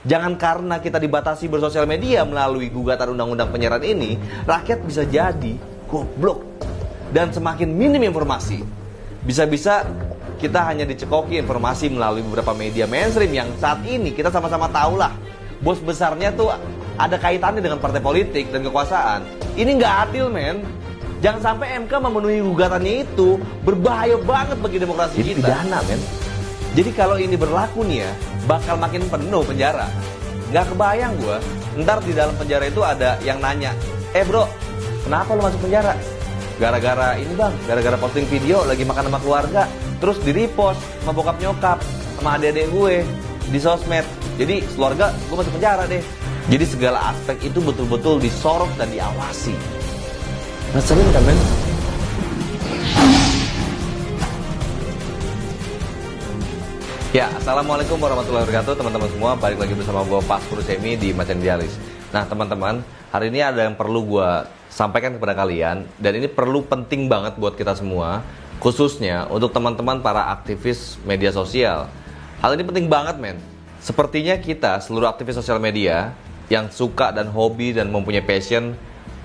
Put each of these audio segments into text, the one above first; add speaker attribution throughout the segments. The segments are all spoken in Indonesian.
Speaker 1: Jangan karena kita dibatasi bersosial media melalui gugatan undang-undang penyiaran ini, rakyat bisa jadi goblok dan semakin minim informasi. Bisa-bisa kita hanya dicekoki informasi melalui beberapa media mainstream yang saat ini kita sama-sama tahu lah, bos besarnya tuh ada kaitannya dengan partai politik dan kekuasaan. Ini nggak adil, men. Jangan sampai MK memenuhi gugatannya itu, berbahaya banget bagi demokrasi kita. Pidana, men. Jadi kalau ini berlaku nih ya, bakal makin penuh penjara. Nggak kebayang gua, ntar di dalam penjara itu ada yang nanya, bro, kenapa lu masuk penjara? Gara-gara ini bang, gara-gara posting video lagi makan sama keluarga, terus di-repost sama bokap nyokap, sama adik-adik gue di sosmed. Jadi keluarga gue masuk penjara deh. Jadi segala aspek itu betul-betul disorot dan diawasi. Ngeselin kan, men? Ya, assalamualaikum warahmatullahi wabarakatuh teman-teman semua. Balik lagi bersama gue Pak Semi di Macan Dialis. Nah teman-teman, hari ini ada yang perlu gue sampaikan kepada kalian. Dan ini perlu penting banget buat kita semua, khususnya untuk teman-teman para aktivis media sosial. Hal ini penting banget, men. Sepertinya kita, seluruh aktivis sosial media yang suka dan hobi dan mempunyai passion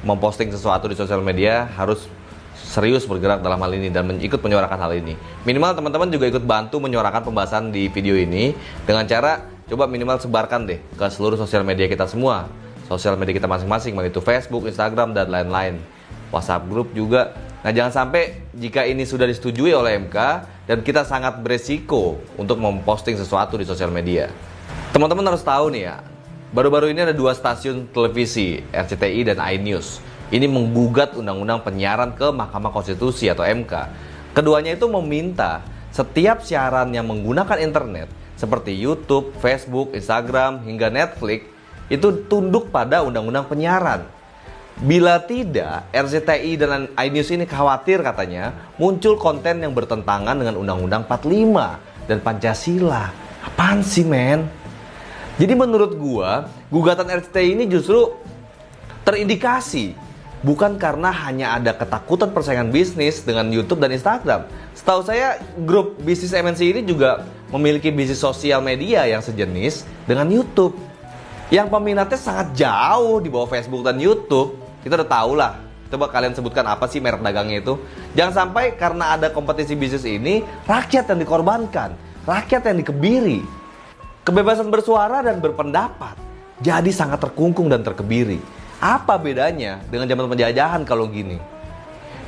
Speaker 1: memposting sesuatu di sosial media harus serius bergerak dalam hal ini dan ikut menyuarakan hal ini. Minimal teman-teman juga ikut bantu menyuarakan pembahasan di video ini dengan cara coba minimal sebarkan deh ke seluruh sosial media kita semua. Sosial media kita masing-masing, baik itu Facebook, Instagram, dan lain-lain. WhatsApp group juga. Nah jangan sampai jika ini sudah disetujui oleh MK dan kita sangat beresiko untuk memposting sesuatu di sosial media. Teman-teman harus tahu nih ya, baru-baru ini ada dua stasiun televisi, RCTI dan iNews. Ini menggugat undang-undang penyiaran ke Mahkamah Konstitusi atau MK. Keduanya itu meminta setiap siaran yang menggunakan internet seperti YouTube, Facebook, Instagram, hingga Netflix itu tunduk pada undang-undang penyiaran. Bila tidak, RCTI dan iNews ini khawatir katanya muncul konten yang bertentangan dengan Undang-Undang 45 dan Pancasila. Apaan sih, men? Jadi menurut gua, gugatan RCTI ini justru terindikasi bukan karena hanya ada ketakutan persaingan bisnis dengan YouTube dan Instagram. Setahu saya, grup bisnis MNC ini juga memiliki bisnis sosial media yang sejenis dengan YouTube, yang peminatnya sangat jauh di bawah Facebook dan YouTube. Kita udah tahu lah. Coba kalian sebutkan apa sih merek dagangnya itu. Jangan sampai karena ada kompetisi bisnis ini, rakyat yang dikorbankan, rakyat yang dikebiri. Kebebasan bersuara dan berpendapat jadi sangat terkungkung dan terkebiri. Apa bedanya dengan zaman penjajahan kalau gini?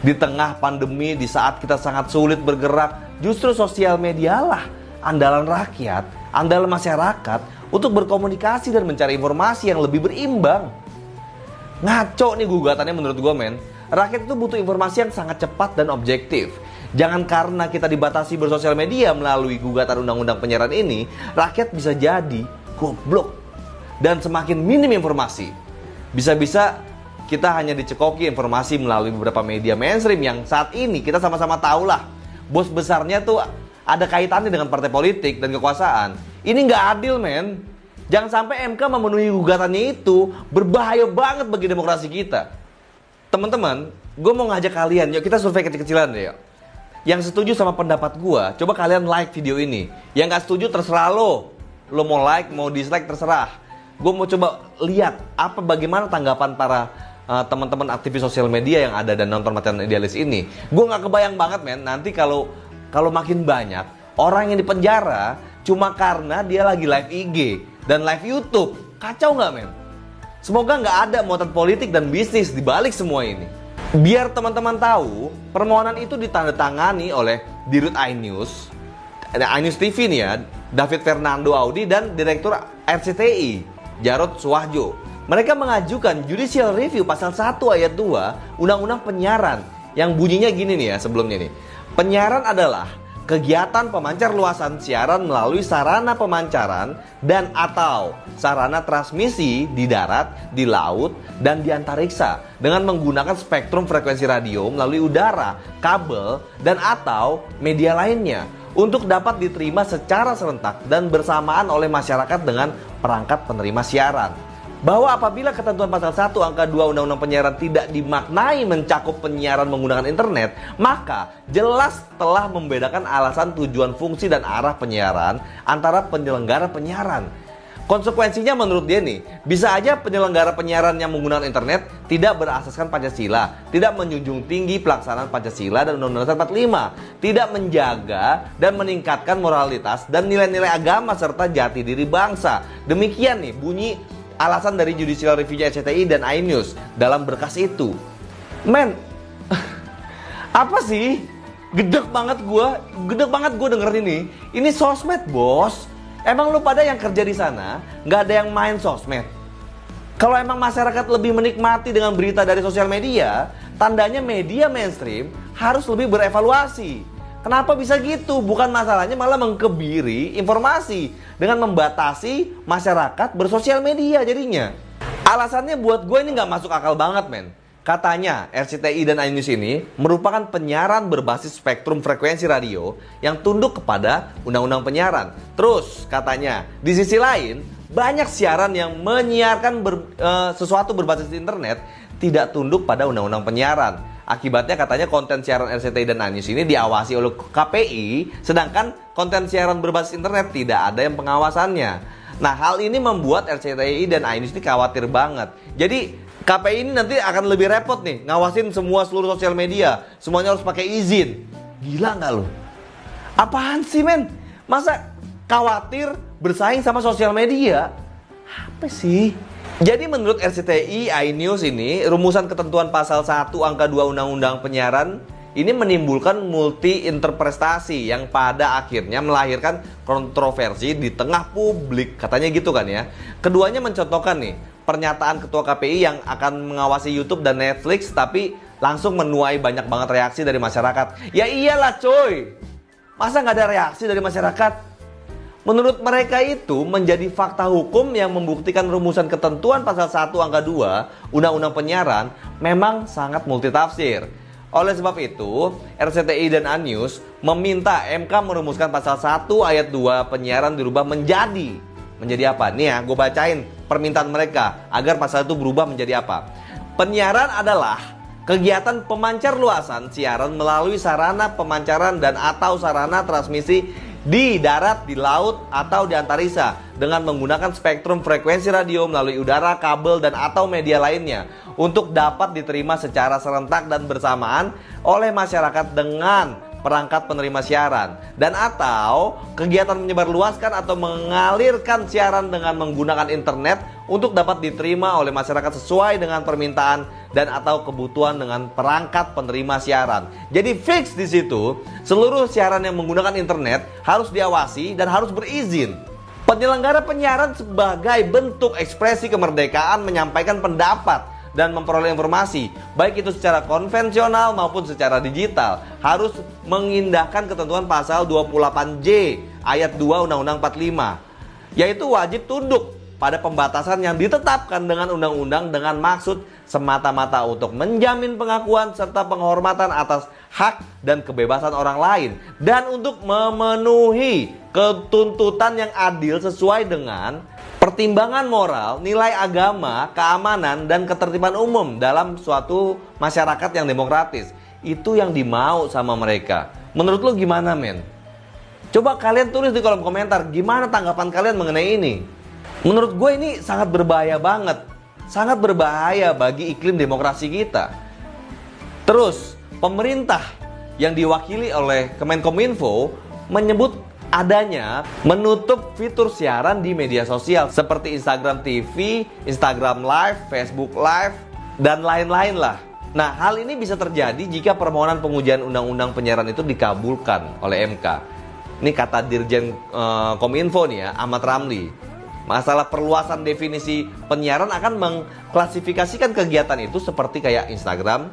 Speaker 1: Di tengah pandemi, di saat kita sangat sulit bergerak, justru sosial media lah andalan rakyat, andalan masyarakat untuk berkomunikasi dan mencari informasi yang lebih berimbang. Ngaco nih gugatannya menurut gue, men. Rakyat itu butuh informasi yang sangat cepat dan objektif. Jangan karena kita dibatasi bersosial media melalui gugatan undang-undang penyiaran ini, rakyat bisa jadi goblok dan semakin minim informasi. Bisa-bisa kita hanya dicekoki informasi melalui beberapa media mainstream yang saat ini kita sama-sama tahu lah, bos besarnya tuh ada kaitannya dengan partai politik dan kekuasaan. Ini nggak adil, men. Jangan sampai MK memenuhi gugatannya itu, berbahaya banget bagi demokrasi kita. Teman-teman, gue mau ngajak kalian, yuk kita survei kecil-kecilan deh yuk. Yang setuju sama pendapat gue, coba kalian like video ini. Yang gak setuju terserah lo. Lo mau like, mau dislike terserah. Gue mau coba lihat bagaimana tanggapan para teman-teman aktivis sosial media yang ada dan nonton Macan Dialis ini. Gue gak kebayang banget, men, nanti kalau makin banyak orang yang dipenjara cuma karena dia lagi live IG dan live YouTube. Kacau gak, men? Semoga gak ada muatan politik dan bisnis di balik semua ini. Biar teman-teman tahu, permohonan itu ditandatangani oleh Dirut iNews, iNews TV nih ya, David Fernando Audi dan Direktur RCTI, Jarod Suwahjo. Mereka mengajukan judicial review pasal 1 ayat 2 Undang-Undang Penyiaran yang bunyinya gini nih ya sebelumnya nih. Penyiaran adalah kegiatan pemancar luasan siaran melalui sarana pemancaran dan atau sarana transmisi di darat, di laut, dan di antariksa dengan menggunakan spektrum frekuensi radio melalui udara, kabel, dan atau media lainnya untuk dapat diterima secara serentak dan bersamaan oleh masyarakat dengan perangkat penerima siaran. Bahwa apabila ketentuan pasal 1 angka 2 Undang-Undang Penyiaran tidak dimaknai mencakup penyiaran menggunakan internet, maka jelas telah membedakan alasan, tujuan, fungsi, dan arah penyiaran antara penyelenggara penyiaran. Konsekuensinya menurut dia nih, bisa aja penyelenggara penyiaran yang menggunakan internet tidak berasaskan Pancasila, tidak menjunjung tinggi pelaksanaan Pancasila dan Undang-Undang Dasar 45, tidak menjaga dan meningkatkan moralitas dan nilai-nilai agama serta jati diri bangsa. Demikian nih bunyi alasan dari Judicial Review RCTI dan iNews dalam berkas itu. Men, apa sih? Gedek banget gue denger ini. Ini sosmed, bos. Emang lu pada yang kerja di sana nggak ada yang main sosmed? Kalau emang masyarakat lebih menikmati dengan berita dari sosial media, tandanya media mainstream harus lebih berevaluasi. Kenapa bisa gitu? Bukan masalahnya malah mengkebiri informasi dengan membatasi masyarakat bersosial media jadinya. Alasannya buat gue ini nggak masuk akal banget, men. Katanya RCTI dan iNews ini merupakan penyiaran berbasis spektrum frekuensi radio yang tunduk kepada Undang-Undang Penyiaran. Terus katanya di sisi lain banyak siaran yang menyiarkan sesuatu berbasis internet tidak tunduk pada Undang-Undang Penyiaran. Akibatnya katanya konten siaran RCTI dan iNews ini diawasi oleh KPI, sedangkan konten siaran berbasis internet tidak ada yang pengawasannya. Nah, hal ini membuat RCTI dan iNews ini khawatir banget. Jadi KPI ini nanti akan lebih repot nih ngawasin semua seluruh sosial media. Semuanya harus pakai izin. Gila nggak lo? Apaan sih, men? Masa khawatir bersaing sama sosial media? Apa sih? Jadi menurut RCTI iNews ini, rumusan ketentuan pasal 1 angka 2 Undang-Undang Penyiaran ini menimbulkan multi interpretasi yang pada akhirnya melahirkan kontroversi di tengah publik. Katanya gitu kan ya. Keduanya mencontohkan nih pernyataan ketua KPI yang akan mengawasi YouTube dan Netflix tapi langsung menuai banyak banget reaksi dari masyarakat. Ya iyalah coy, masa nggak ada reaksi dari masyarakat? Menurut mereka itu menjadi fakta hukum yang membuktikan rumusan ketentuan pasal 1 angka 2 Undang-Undang Penyiaran memang sangat multitafsir. Oleh sebab itu, RCTI dan iNews meminta MK merumuskan pasal 1 ayat 2 penyiaran dirubah menjadi apa? Nih ya, gue bacain permintaan mereka agar pasal itu berubah menjadi apa. Penyiaran adalah kegiatan pemancar luasan siaran melalui sarana pemancaran dan atau sarana transmisi di darat, di laut, atau di antariksa dengan menggunakan spektrum frekuensi radio melalui udara, kabel, dan atau media lainnya untuk dapat diterima secara serentak dan bersamaan oleh masyarakat dengan perangkat penerima siaran, dan atau kegiatan menyebarluaskan atau mengalirkan siaran dengan menggunakan internet untuk dapat diterima oleh masyarakat sesuai dengan permintaan dan atau kebutuhan dengan perangkat penerima siaran. Jadi fix di situ, seluruh siaran yang menggunakan internet harus diawasi dan harus berizin. Penyelenggara penyiaran sebagai bentuk ekspresi kemerdekaan menyampaikan pendapat dan memperoleh informasi, baik itu secara konvensional maupun secara digital, harus mengindahkan ketentuan pasal 28J ayat 2 Undang-Undang 45, yaitu wajib tunduk pada pembatasan yang ditetapkan dengan undang-undang dengan maksud semata-mata untuk menjamin pengakuan serta penghormatan atas hak dan kebebasan orang lain dan untuk memenuhi ketuntutan yang adil sesuai dengan pertimbangan moral, nilai agama, keamanan, dan ketertiban umum dalam suatu masyarakat yang demokratis. Itu yang dimau sama mereka. Menurut lo gimana, men? Coba kalian tulis di kolom komentar, gimana tanggapan kalian mengenai ini? Menurut gue ini sangat berbahaya banget. Sangat berbahaya bagi iklim demokrasi kita. Terus, pemerintah yang diwakili oleh Kemenkominfo menyebut adanya menutup fitur siaran di media sosial seperti Instagram TV, Instagram Live, Facebook Live, dan lain-lain lah. Nah, hal ini bisa terjadi jika permohonan pengujian Undang-Undang Penyiaran itu dikabulkan oleh MK. Ini kata Dirjen Kominfo nih ya, Ahmad Ramli. Masalah perluasan definisi penyiaran akan mengklasifikasikan kegiatan itu seperti kayak Instagram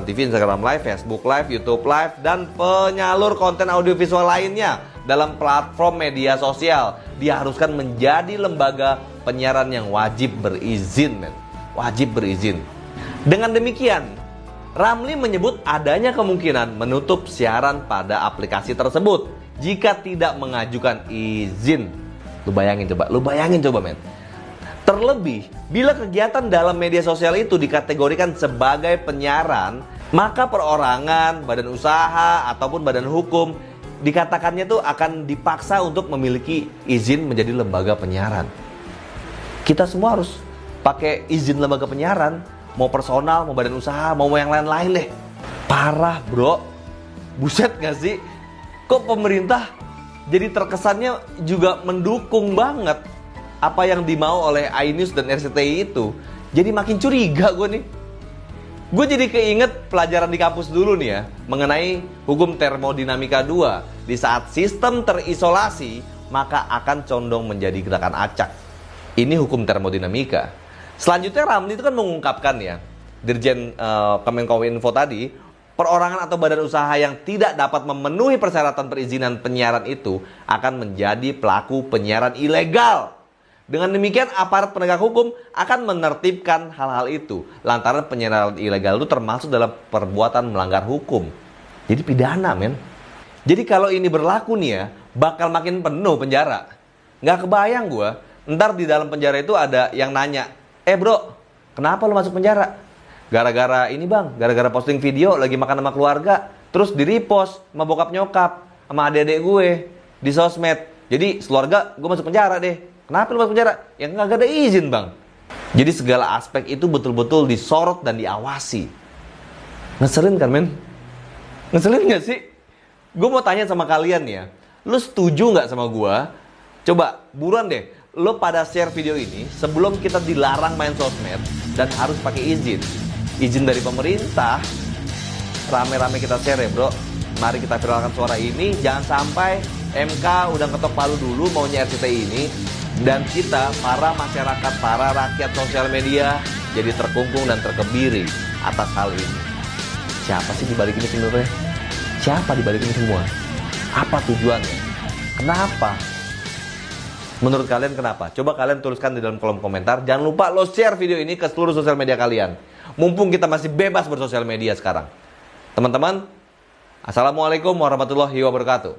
Speaker 1: TV, Instagram Live, Facebook Live, YouTube Live, dan penyalur konten audiovisual lainnya dalam platform media sosial diharuskan menjadi lembaga penyiaran yang wajib berizin, men. Wajib berizin. Dengan demikian, Ramli menyebut adanya kemungkinan menutup siaran pada aplikasi tersebut jika tidak mengajukan izin. Lu bayangin coba, men. Terlebih, bila kegiatan dalam media sosial itu dikategorikan sebagai penyiaran, maka perorangan, badan usaha, ataupun badan hukum dikatakannya tuh akan dipaksa untuk memiliki izin menjadi lembaga penyiaran. Kita semua harus pakai izin lembaga penyiaran, mau personal, mau badan usaha, mau yang lain-lain deh. Parah bro, buset gak sih? Kok pemerintah jadi terkesannya juga mendukung banget apa yang dimau oleh iNews dan RCTI itu. Jadi makin curiga gue nih. Gue jadi keinget pelajaran di kampus dulu nih ya, mengenai hukum termodinamika 2. Di saat sistem terisolasi, maka akan condong menjadi gerakan acak. Ini hukum termodinamika. Selanjutnya Ramli itu kan mengungkapkan ya, Dirjen Kemenkominfo tadi, perorangan atau badan usaha yang tidak dapat memenuhi persyaratan perizinan penyiaran itu akan menjadi pelaku penyiaran ilegal. Dengan demikian aparat penegak hukum akan menertibkan hal-hal itu, lantaran penyiaran ilegal itu termasuk dalam perbuatan melanggar hukum. Jadi pidana men. Jadi kalau ini berlaku nih ya, bakal makin penuh penjara. Nggak kebayang gue, ntar di dalam penjara itu ada yang nanya, bro, kenapa lo masuk penjara? Gara-gara ini bang, gara-gara posting video lagi makan sama keluarga, terus di-repost sama bokap nyokap, sama adik-adik gue di sosmed. Jadi keluarga gue masuk penjara deh. Kenapa lu masuk penjara? Ya nggak ada izin bang. Jadi segala aspek itu betul-betul disorot dan diawasi. Ngeselin kan men? Ngeselin nggak sih? Gue mau tanya sama kalian ya, lu setuju nggak sama gue? Coba buruan deh, lu pada share video ini sebelum kita dilarang main sosmed dan harus pakai izin. Izin dari pemerintah. Rame-rame kita share ya bro. Mari kita viralkan suara ini. Jangan sampai MK udah ketok palu dulu maunya RCTI ini. Dan kita, para masyarakat, para rakyat sosial media jadi terkungkung dan terkebiri atas hal ini. Siapa sih dibalik ini sebenarnya? Siapa dibalik ini semua? Apa tujuannya? Kenapa? Menurut kalian kenapa? Coba kalian tuliskan di dalam kolom komentar. Jangan lupa lo share video ini ke seluruh sosial media kalian. Mumpung kita masih bebas bersosial media sekarang. Teman-teman, Assalamualaikum warahmatullahi wabarakatuh.